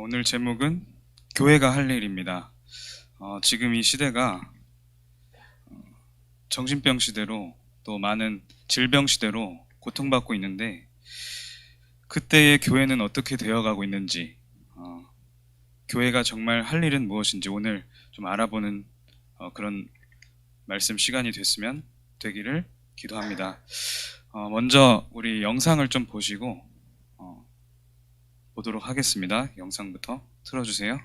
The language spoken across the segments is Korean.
오늘 제목은 교회가 할 일입니다. 지금 이 시대가 정신병 시대로 또 많은 질병 시대로 고통받고 있는데 그때의 교회는 어떻게 되어가고 있는지 교회가 정말 할 일은 무엇인지 오늘 좀 알아보는 그런 말씀 시간이 되기를 기도합니다. 먼저 우리 영상을 좀 보시고 보도록 하겠습니다. 영상부터 틀어주세요.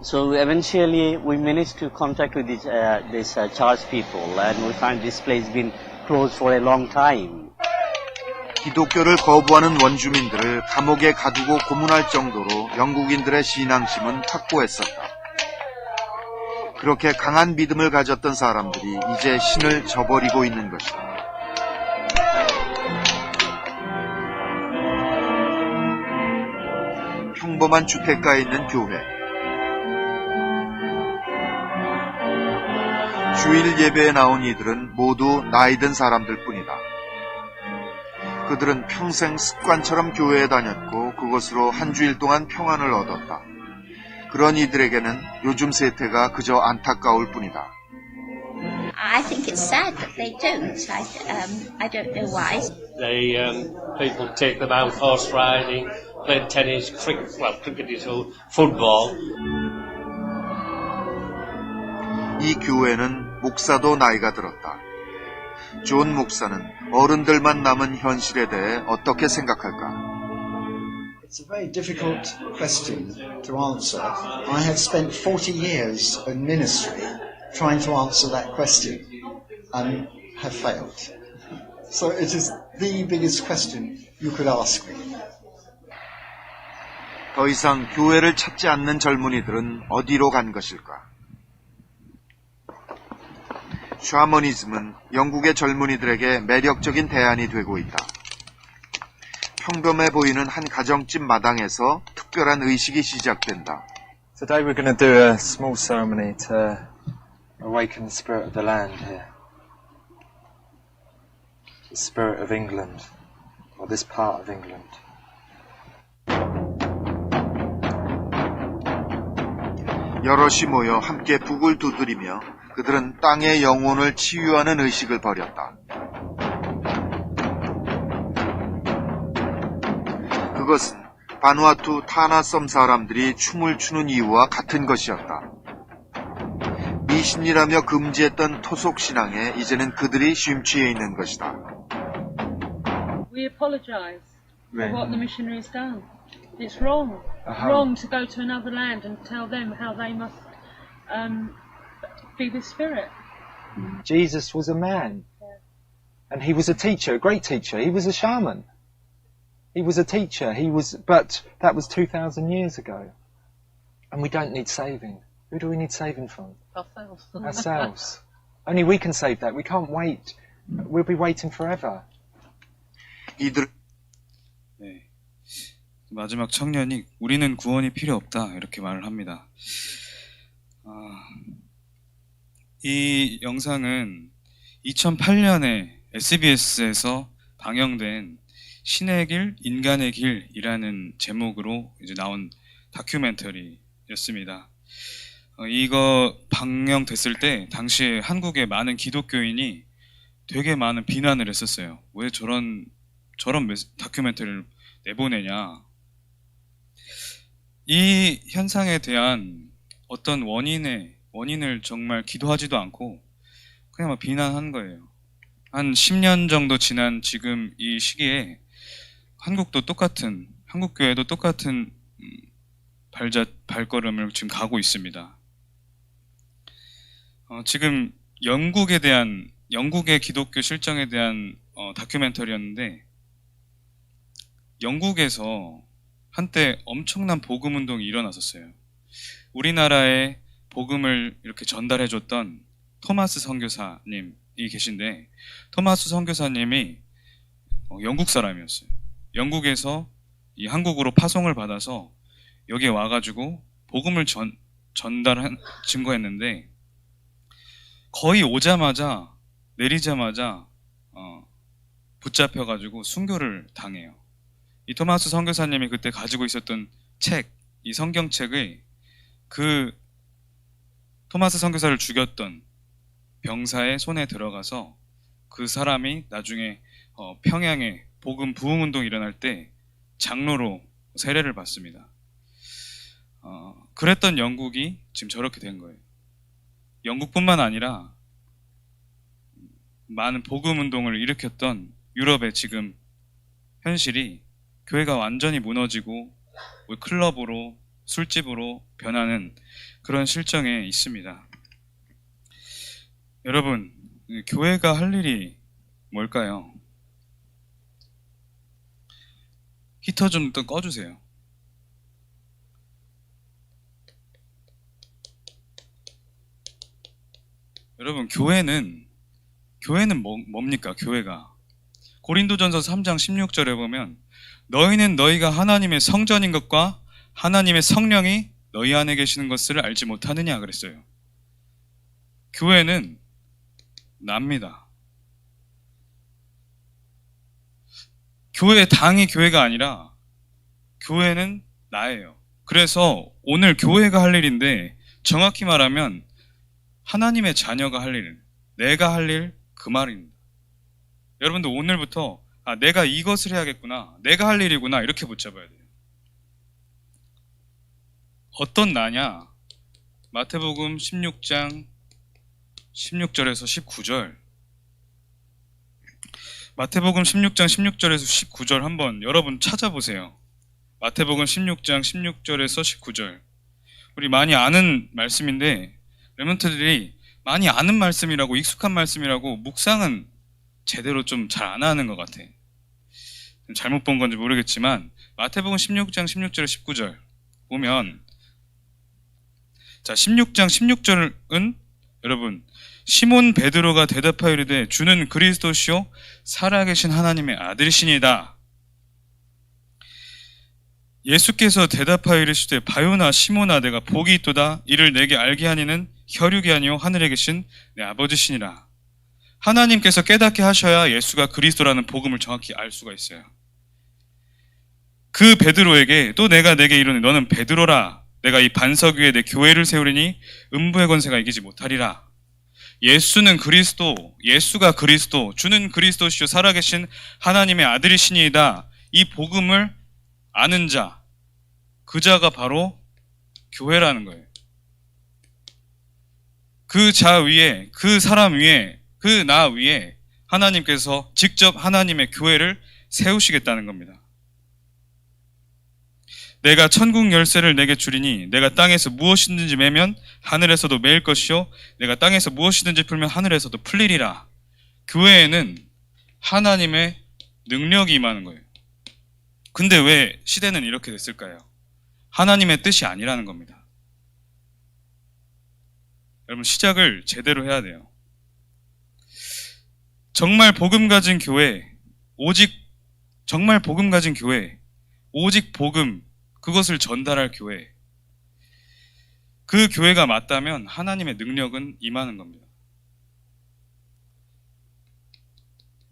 So eventually we managed to contact with this church people, and we find this place been closed for a long time. 기독교를 거부하는 원주민들을 감옥에 가두고 고문할 정도로 영국인들의 신앙심은 확고했었다. 그렇게 강한 믿음을 가졌던 사람들이 이제 신을 저버리고 있는 것이다. 평범한 주택가에 있는 교회. 주일 예배에 나온 이들은 모두 나이 든 사람들 뿐이다. 그들은 평생 습관처럼 교회에 다녔고 그것으로 한 주일 동안 평안을 얻었다. 그런 이들에게는 요즘 세태가 그저 안타까울 뿐이다. I think it's sad that they don't. I don't know why. People take them out horse riding, playing tennis, cricket is all, football. 이 교회는 목사도 나이가 들었다. 존 목사는 어른들만 남은 현실에 대해 어떻게 생각할까? It's a very difficult question to answer. I have spent 40 years in ministry trying to answer that question and have failed. So it is the biggest question you could ask me. 더 이상 교회를 찾지 않는 젊은이들은 어디로 간 것일까? 샤머니즘은 영국의 젊은이들에게 매력적인 대안이 되고 있다. 평범해 보이는 한 가정집 마당에서 특별한 의식이 시작된다. Today we're going to do a small ceremony to awaken the spirit of the land here. The spirit of England, or this part of England. 여럿이 모여 함께 북을 두드리며 그들은 땅의 영혼을 치유하는 의식을 벌였다. 그것은 바누아투 타나섬 사람들이 춤을 추는 이유와 같은 것이었다. 미신이라며 금지했던 토속 신앙에 이제는 그들이 심취해 있는 것이다. We apologise for what the missionaries done. It's wrong. Wrong to go to another land and tell them how they must be with spirit. Jesus was a man. And he was a teacher, a great teacher. He was a shaman. He was a teacher. But that was 2,000 years ago. And we don't need saving. Who do we need saving from? Ourselves. Ourselves. Only we can save that. We can't wait. We'll be waiting forever. 이들 네. 마지막 청년이 우리는 구원이 필요 없다 이렇게 말을 합니다. 이 영상은 2008년에 SBS에서 방영된 신의 길, 인간의 길이라는 제목으로 이제 나온 다큐멘터리였습니다. 이거 방영됐을 때 당시에 한국의 많은 기독교인이 되게 많은 비난을 했었어요. 왜 저런 다큐멘터리를 내보내냐. 이 현상에 대한 어떤 원인을 정말 기도하지도 않고 그냥 막 비난한 거예요. 한 10년 정도 지난 지금 이 시기에 한국 교회도 똑같은 발걸음을 지금 가고 있습니다. 지금 영국의 기독교 실정에 대한 다큐멘터리였는데, 영국에서 한때 엄청난 복음 운동이 일어났었어요. 우리나라에 복음을 이렇게 전달해줬던 토마스 선교사님이 계신데, 토마스 선교사님이 영국 사람이었어요. 영국에서 이 한국으로 파송을 받아서 여기에 와가지고 복음을 증거했는데, 거의 내리자마자 붙잡혀가지고 순교를 당해요. 이 토마스 선교사님이 그때 가지고 있었던 이 성경책의 그 토마스 선교사를 죽였던 병사의 손에 들어가서 그 사람이 나중에 평양에 복음 부흥 운동이 일어날 때 장로로 세례를 받습니다. 그랬던 영국이 지금 저렇게 된 거예요. 영국뿐만 아니라 많은 복음 운동을 일으켰던 유럽의 지금 현실이 교회가 완전히 무너지고 클럽으로, 술집으로 변하는 그런 실정에 있습니다. 여러분, 교회가 할 일이 뭘까요? 히터 좀 더 꺼주세요. 여러분, 교회는 뭡니까? 교회가 고린도전서 3장 16절에 보면 너희는 너희가 하나님의 성전인 것과 하나님의 성령이 너희 안에 계시는 것을 알지 못하느냐 그랬어요. 교회는 납니다. 교회 당이 교회가 아니라 교회는 나예요. 그래서 오늘 교회가 할 일인데 정확히 말하면 하나님의 자녀가 할 일, 내가 할 일 그 말입니다. 여러분들 오늘부터 내가 이것을 해야겠구나, 내가 할 일이구나 이렇게 붙잡아야 돼요. 어떤 나냐? 마태복음 16장 16절에서 19절. 마태복음 16장 16절에서 19절 한번 여러분 찾아보세요. 마태복음 16장 16절에서 19절. 우리 많이 아는 말씀인데 렘넌트들이 많이 아는 말씀이라고, 익숙한 말씀이라고 묵상은 제대로 좀 잘 안 하는 것 같아. 잘못 본 건지 모르겠지만 마태복음 16장 16절 19절 보면, 자 16장 16절은 여러분, 시몬 베드로가 대답하여 이르되 주는 그리스도시요 살아계신 하나님의 아들이시니이다. 예수께서 대답하여 이르시되 바요나 시몬아 내가 복이 있도다. 이를 내게 알게 하니는 혈육이 아니요 하늘에 계신 내 아버지시니라. 하나님께서 깨닫게 하셔야 예수가 그리스도라는 복음을 정확히 알 수가 있어요. 그 베드로에게 또 내가 내게 이르니 너는 베드로라. 내가 이 반석 위에 내 교회를 세우리니 음부의 권세가 이기지 못하리라. 예수는 그리스도, 예수가 그리스도, 주는 그리스도시요 살아계신 하나님의 아들이시니이다. 이 복음을 아는 자, 그 자가 바로 교회라는 거예요. 그 자 위에, 그 사람 위에, 그 나 위에 하나님께서 직접 하나님의 교회를 세우시겠다는 겁니다. 내가 천국 열쇠를 내게 주리니 내가 땅에서 무엇이든지 매면 하늘에서도 매일 것이요 내가 땅에서 무엇이든지 풀면 하늘에서도 풀리리라. 교회에는 하나님의 능력이 임하는 거예요. 근데 왜 시대는 이렇게 됐을까요? 하나님의 뜻이 아니라는 겁니다. 여러분 시작을 제대로 해야 돼요. 정말 복음 가진 교회, 정말 복음 가진 교회, 오직 복음, 그것을 전달할 교회. 그 교회가 맞다면 하나님의 능력은 임하는 겁니다.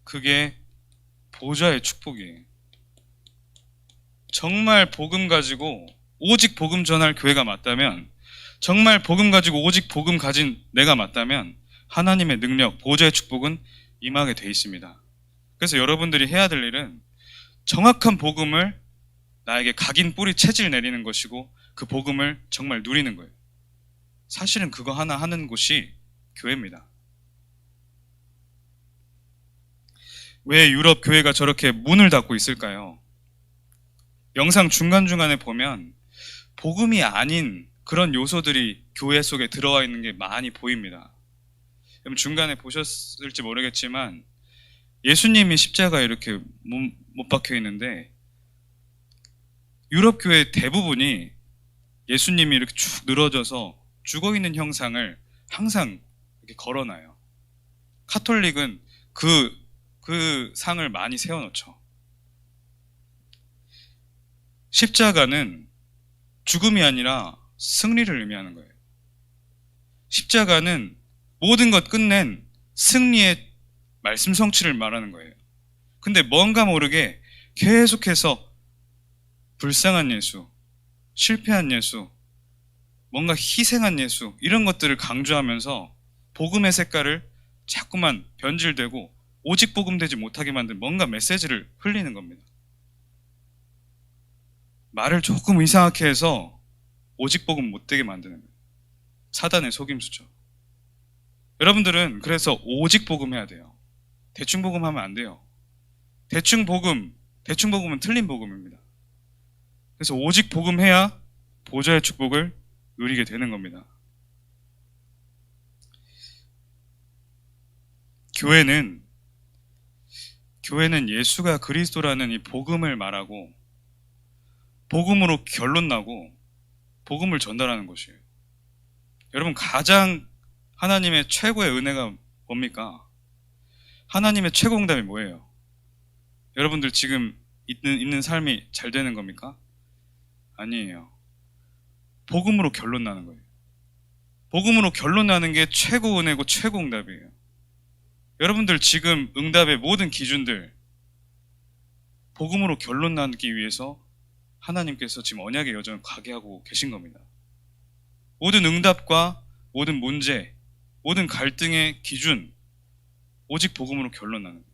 그게 보좌의 축복이에요. 정말 복음 가지고 오직 복음 전할 교회가 맞다면, 정말 복음 가지고 오직 복음 가진 내가 맞다면 하나님의 능력, 보좌의 축복은 임하게 돼 있습니다. 그래서 여러분들이 해야 될 일은 정확한 복음을 나에게 각인 뿌리 채질 내리는 것이고 그 복음을 정말 누리는 거예요. 사실은 그거 하나 하는 곳이 교회입니다. 왜 유럽 교회가 저렇게 문을 닫고 있을까요? 영상 중간중간에 보면 복음이 아닌 그런 요소들이 교회 속에 들어와 있는 게 많이 보입니다. 여러분 중간에 보셨을지 모르겠지만 예수님이 십자가에 이렇게 못 박혀 있는데 유럽 교회 대부분이 예수님이 이렇게 쭉 늘어져서 죽어있는 형상을 항상 이렇게 걸어놔요. 카톨릭은 그 상을 많이 세워놓죠. 십자가는 죽음이 아니라 승리를 의미하는 거예요. 십자가는 모든 것 끝낸 승리의 말씀 성취를 말하는 거예요. 근데 뭔가 모르게 계속해서 불쌍한 예수, 실패한 예수, 뭔가 희생한 예수 이런 것들을 강조하면서 복음의 색깔을 자꾸만 변질되고 오직 복음 되지 못하게 만든 뭔가 메시지를 흘리는 겁니다. 말을 조금 이상하게 해서 오직 복음 못 되게 만드는 거예요. 사단의 속임수죠. 여러분들은 그래서 오직 복음 해야 돼요. 대충 복음 하면 안 돼요. 대충 복음은 틀린 복음입니다. 그래서 오직 복음 해야 보좌의 축복을 누리게 되는 겁니다. 교회는 예수가 그리스도라는 이 복음을 말하고 복음으로 결론 나고 복음을 전달하는 것이에요. 여러분 가장 하나님의 최고의 은혜가 뭡니까? 하나님의 최고 응답이 뭐예요? 여러분들 지금 있는 삶이 잘 되는 겁니까? 아니에요. 복음으로 결론 나는 거예요. 복음으로 결론 나는 게 최고 은혜고 최고 응답이에요. 여러분들 지금 응답의 모든 기준들 복음으로 결론 나기 위해서 하나님께서 지금 언약의 여정을 가게 하고 계신 겁니다. 모든 응답과 모든 문제, 모든 갈등의 기준 오직 복음으로 결론 나는 거예요.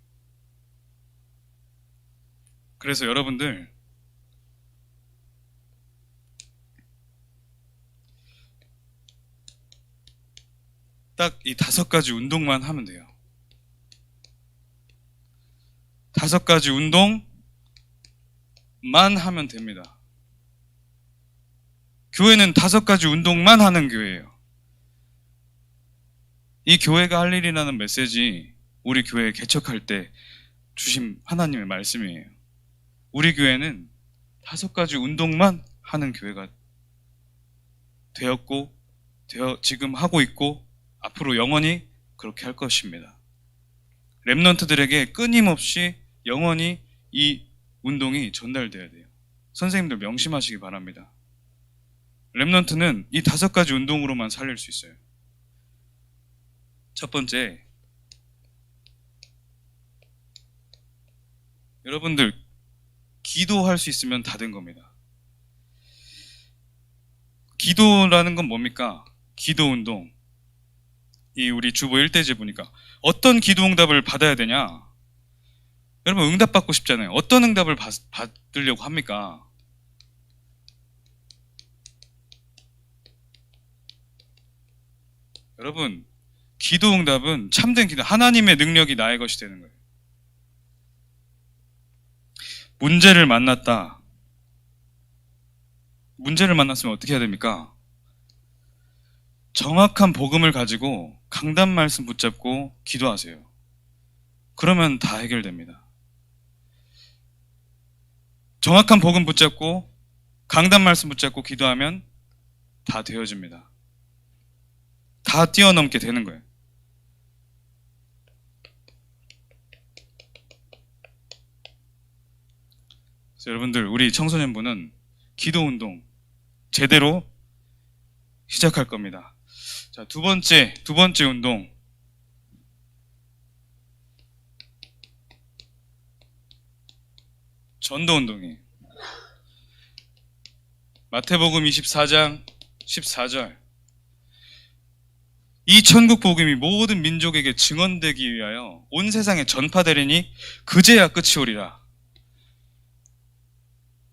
그래서 여러분들 딱 이 5가지 운동만 하면 돼요. 5가지 운동만 하면 됩니다. 교회는 5가지 운동만 하는 교회예요. 이 교회가 할 일이라는 메시지 우리 교회 개척할 때 주신 하나님의 말씀이에요. 우리 교회는 5가지 운동만 하는 교회가 되었고 지금 하고 있고 앞으로 영원히 그렇게 할 것입니다. 랩런트들에게 끊임없이 영원히 이 운동이 전달돼야 돼요. 선생님들 명심하시기 바랍니다. 랩런트는 이 5가지 운동으로만 살릴 수 있어요. 첫 번째, 여러분들 기도할 수 있으면 다 된 겁니다. 기도라는 건 뭡니까? 기도 운동. 이 우리 주보 1대제 보니까 어떤 기도 응답을 받아야 되냐? 여러분 응답 받고 싶잖아요. 어떤 응답을 받으려고 합니까? 여러분 기도 응답은 참된 기도, 하나님의 능력이 나의 것이 되는 거예요. 문제를 만났다. 문제를 만났으면 어떻게 해야 됩니까? 정확한 복음을 가지고 강단 말씀 붙잡고 기도하세요. 그러면 다 해결됩니다. 정확한 복음 붙잡고 강단 말씀 붙잡고 기도하면 다 되어집니다. 다 뛰어넘게 되는 거예요. 그래서 여러분들 우리 청소년부는 기도 운동 제대로 시작할 겁니다. 자, 두 번째 운동. 전도 운동이에요. 마태복음 24장 14절. 이 천국 복음이 모든 민족에게 증언되기 위하여 온 세상에 전파되리니 그제야 끝이 오리라.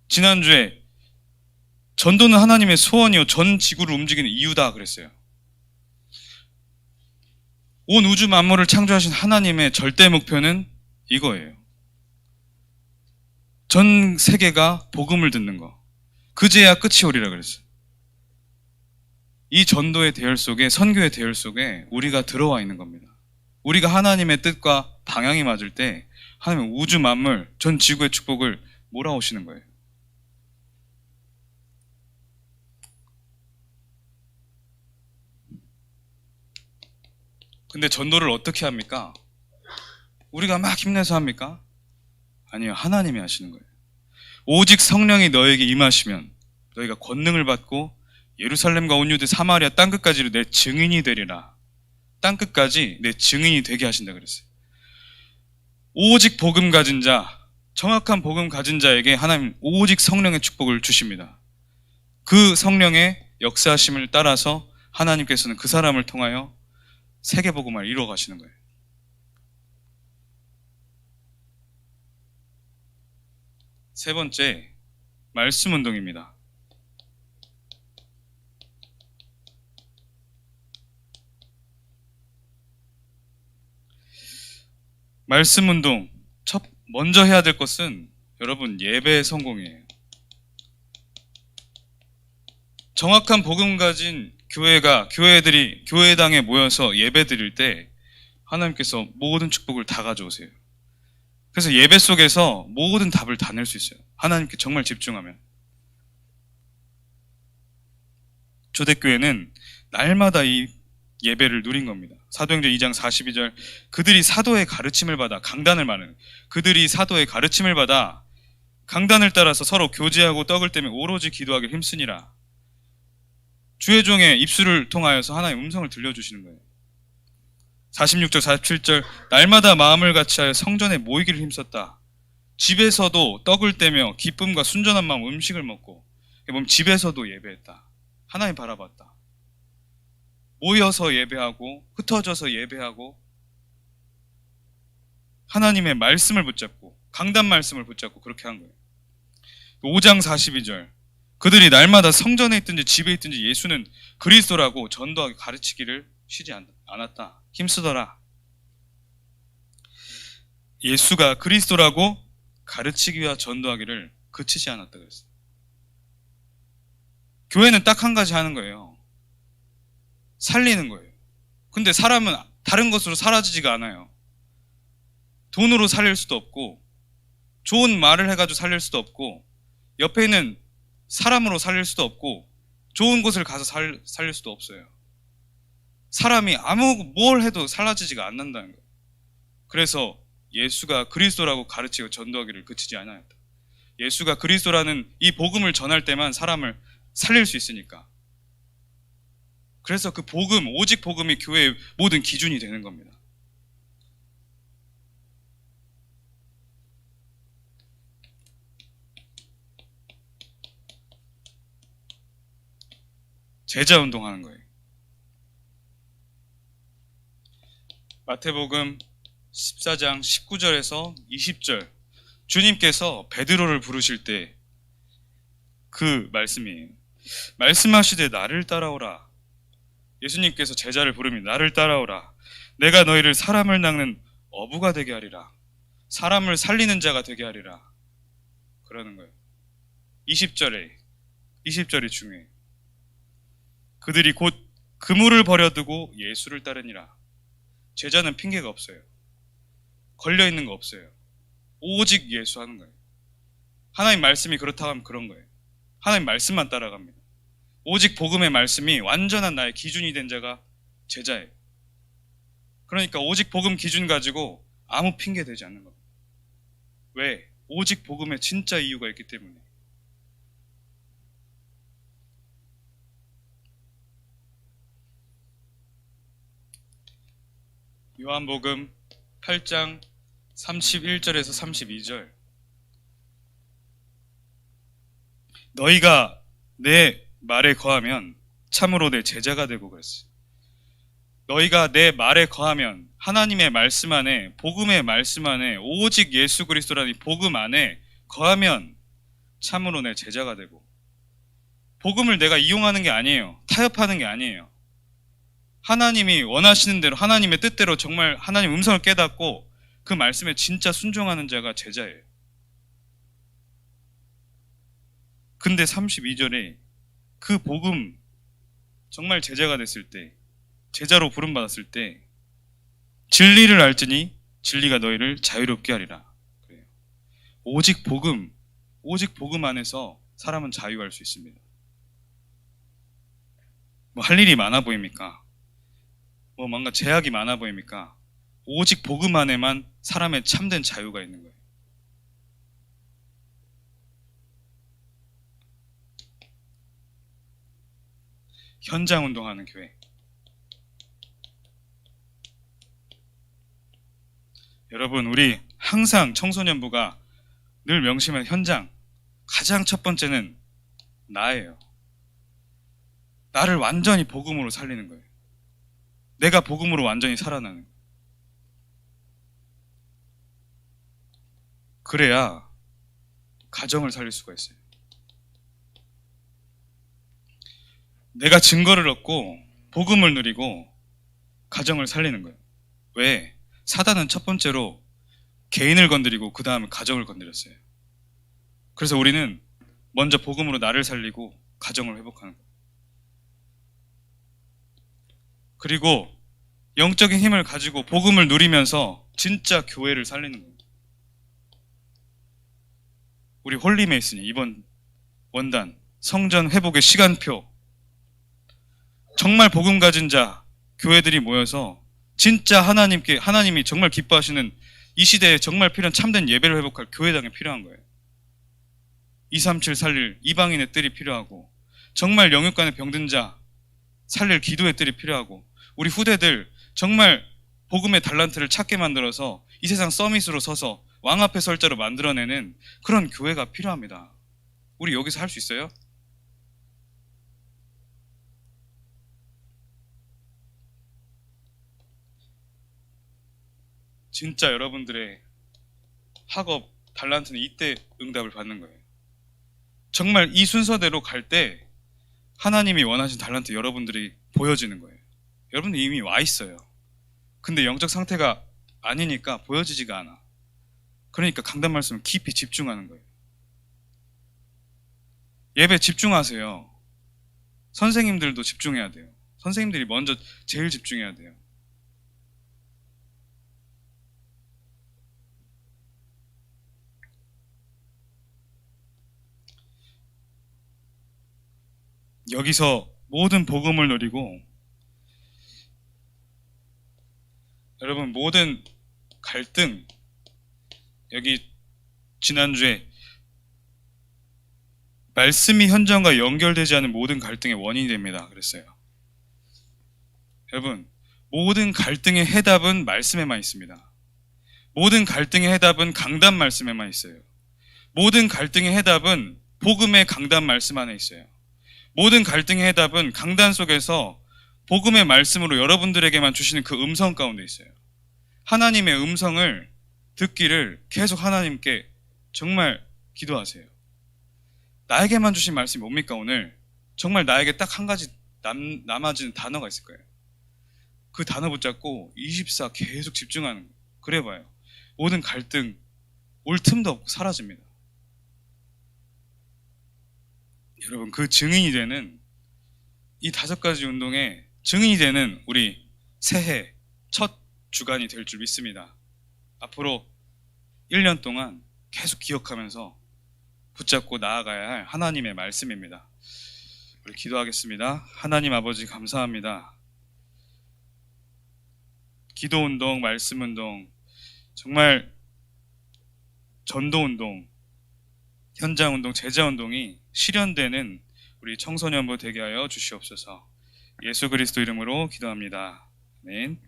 지난주에 전도는 하나님의 소원이요 전 지구를 움직이는 이유다 그랬어요. 온 우주 만물을 창조하신 하나님의 절대 목표는 이거예요. 전 세계가 복음을 듣는 거. 그제야 끝이 오리라 그랬어요. 이 전도의 대열 속에, 선교의 대열 속에 우리가 들어와 있는 겁니다. 우리가 하나님의 뜻과 방향이 맞을 때 하나님은 우주 만물, 전 지구의 축복을 몰아오시는 거예요. 근데 전도를 어떻게 합니까? 우리가 막 힘내서 합니까? 아니요, 하나님이 하시는 거예요. 오직 성령이 너에게 임하시면 너희가 권능을 받고 예루살렘과 온 유대 사마리아 땅끝까지로 내 증인이 되리라. 땅끝까지 내 증인이 되게 하신다 그랬어요. 오직 복음 가진 자, 정확한 복음 가진 자에게 하나님 오직 성령의 축복을 주십니다. 그 성령의 역사하심을 따라서 하나님께서는 그 사람을 통하여 세계복음을 이루어 가시는 거예요. 세 번째, 말씀 운동입니다. 말씀 운동, 먼저 해야 될 것은 여러분 예배의 성공이에요. 정확한 복음 가진 교회들이 교회당에 모여서 예배 드릴 때 하나님께서 모든 축복을 다 가져오세요. 그래서 예배 속에서 모든 답을 다 낼 수 있어요. 하나님께 정말 집중하면. 초대교회는 날마다 이 예배를 누린 겁니다. 사도행전 2장 42절 그들이 사도의 가르침을 받아 그들이 사도의 가르침을 받아 강단을 따라서 서로 교제하고 떡을 떼며 오로지 기도하기를 힘쓰니라. 주의 종의 입술을 통하여서 하나님의 음성을 들려주시는 거예요. 46절, 47절, 날마다 마음을 같이하여 성전에 모이기를 힘썼다. 집에서도 떡을 떼며 기쁨과 순전한 마음 음식을 먹고, 보면 집에서도 예배했다. 하나님 바라봤다. 모여서 예배하고 흩어져서 예배하고 하나님의 말씀을 붙잡고 강단 말씀을 붙잡고 그렇게 한 거예요. 5장 42절, 그들이 날마다 성전에 있든지 집에 있든지 예수는 그리스도라고 전도하게 가르치기를 쉬지 않았다. 힘쓰더라. 예수가 그리스도라고 가르치기와 전도하기를 그치지 않았다 그랬어요. 교회는 딱 한 가지 하는 거예요. 살리는 거예요. 근데 사람은 다른 것으로 사라지지가 않아요. 돈으로 살릴 수도 없고, 좋은 말을 해가지고 살릴 수도 없고, 옆에 있는 사람으로 살릴 수도 없고, 좋은 곳을 가서 살릴 수도 없어요. 사람이 뭘 해도 사라지지가 않는다는 거예요. 그래서 예수가 그리스도라고 가르치고 전도하기를 그치지 않았다. 예수가 그리스도라는 이 복음을 전할 때만 사람을 살릴 수 있으니까. 그래서 그 복음, 오직 복음이 교회의 모든 기준이 되는 겁니다. 제자 운동하는 거예요. 마태복음 14장 19절에서 20절, 주님께서 베드로를 부르실 때 그 말씀이에요. 말씀하시되 나를 따라오라. 예수님께서 제자를 부릅니다. 나를 따라오라. 내가 너희를 사람을 낚는 어부가 되게 하리라. 사람을 살리는 자가 되게 하리라. 그러는 거예요. 20절이 중요해요. 그들이 곧 그물을 버려두고 예수를 따르니라. 제자는 핑계가 없어요. 걸려있는 거 없어요. 오직 예수 하는 거예요. 하나님 말씀이 그렇다고 하면 그런 거예요. 하나님 말씀만 따라갑니다. 오직 복음의 말씀이 완전한 나의 기준이 된 자가 제자예요. 그러니까 오직 복음 기준 가지고 아무 핑계 대지 않는 겁니다. 왜? 오직 복음에 진짜 이유가 있기 때문에. 요한복음 8장 31절에서 32절, 너희가 내 말에 거하면 참으로 내 제자가 되고 그랬어요. 너희가 내 말에 거하면, 하나님의 말씀 안에, 복음의 말씀 안에, 오직 예수 그리스도라는 복음 안에 거하면 참으로 내 제자가 되고, 복음을 내가 이용하는 게 아니에요. 타협하는 게 아니에요. 하나님이 원하시는 대로, 하나님의 뜻대로 정말 하나님 음성을 깨닫고 그 말씀에 진짜 순종하는 자가 제자예요. 근데 32절에 그 복음, 정말 제자가 됐을 때, 제자로 부름받았을 때, 진리를 알지니 진리가 너희를 자유롭게 하리라. 그래요. 오직 복음 안에서 사람은 자유할 수 있습니다. 뭐 할 일이 많아 보입니까? 뭐 뭔가 제약이 많아 보입니까? 오직 복음 안에만 사람의 참된 자유가 있는 거예요. 현장 운동하는 교회. 여러분, 우리 항상 청소년부가 늘 명심하는 현장, 가장 첫 번째는 나예요. 나를 완전히 복음으로 살리는 거예요. 내가 복음으로 완전히 살아나는 거예요. 그래야 가정을 살릴 수가 있어요. 내가 증거를 얻고 복음을 누리고 가정을 살리는 거예요. 왜? 사단은 첫 번째로 개인을 건드리고 그 다음에 가정을 건드렸어요. 그래서 우리는 먼저 복음으로 나를 살리고 가정을 회복하는 거예요. 그리고 영적인 힘을 가지고 복음을 누리면서 진짜 교회를 살리는 거예요. 우리 홀리메이슨이 이번 원단 성전 회복의 시간표, 정말 복음 가진 자 교회들이 모여서 진짜 하나님이 정말 기뻐하시는 이 시대에 정말 필요한 참된 예배를 회복할 교회당이 필요한 거예요. 237 살릴 이방인의 뜰이 필요하고, 정말 영육간에 병든 자 살릴 기도의 뜰이 필요하고, 우리 후대들 정말 복음의 달란트를 찾게 만들어서 이 세상 서밋으로 서서 왕 앞에 설 자로 만들어내는 그런 교회가 필요합니다. 우리 여기서 할 수 있어요? 진짜 여러분들의 학업 달란트는 이때 응답을 받는 거예요. 정말 이 순서대로 갈 때 하나님이 원하신 달란트 여러분들이 보여지는 거예요. 여러분들 이미 와 있어요. 근데 영적 상태가 아니니까 보여지지가 않아. 그러니까 강단 말씀을 깊이 집중하는 거예요. 예배 집중하세요. 선생님들도 집중해야 돼요. 선생님들이 먼저 제일 집중해야 돼요. 여기서 모든 복음을 누리고, 여러분 모든 갈등, 여기 지난주에 말씀이 현장과 연결되지 않은 모든 갈등의 원인이 됩니다 그랬어요. 여러분, 모든 갈등의 해답은 말씀에만 있습니다. 모든 갈등의 해답은 강단 말씀에만 있어요. 모든 갈등의 해답은 복음의 강단 말씀 안에 있어요. 모든 갈등의 해답은 강단 속에서 복음의 말씀으로 여러분들에게만 주시는 그 음성 가운데 있어요. 하나님의 음성을 듣기를 계속 하나님께 정말 기도하세요. 나에게만 주신 말씀이 뭡니까 오늘? 정말 나에게 딱 한 가지 남아지는 단어가 있을 거예요. 그 단어 붙잡고 24 계속 집중하는 거예요. 그래 봐요. 모든 갈등 올 틈도 없고 사라집니다. 여러분, 그 증인이 되는 이 5가지 운동에 증인이 되는 우리 새해 첫 주간이 될 줄 믿습니다. 앞으로 1년 동안 계속 기억하면서 붙잡고 나아가야 할 하나님의 말씀입니다. 우리 기도하겠습니다. 하나님 아버지 감사합니다. 기도운동, 말씀운동, 정말 전도운동, 현장운동, 제자운동이 실현되는 우리 청소년부 되게 하여 주시옵소서. 예수 그리스도 이름으로 기도합니다. 아멘.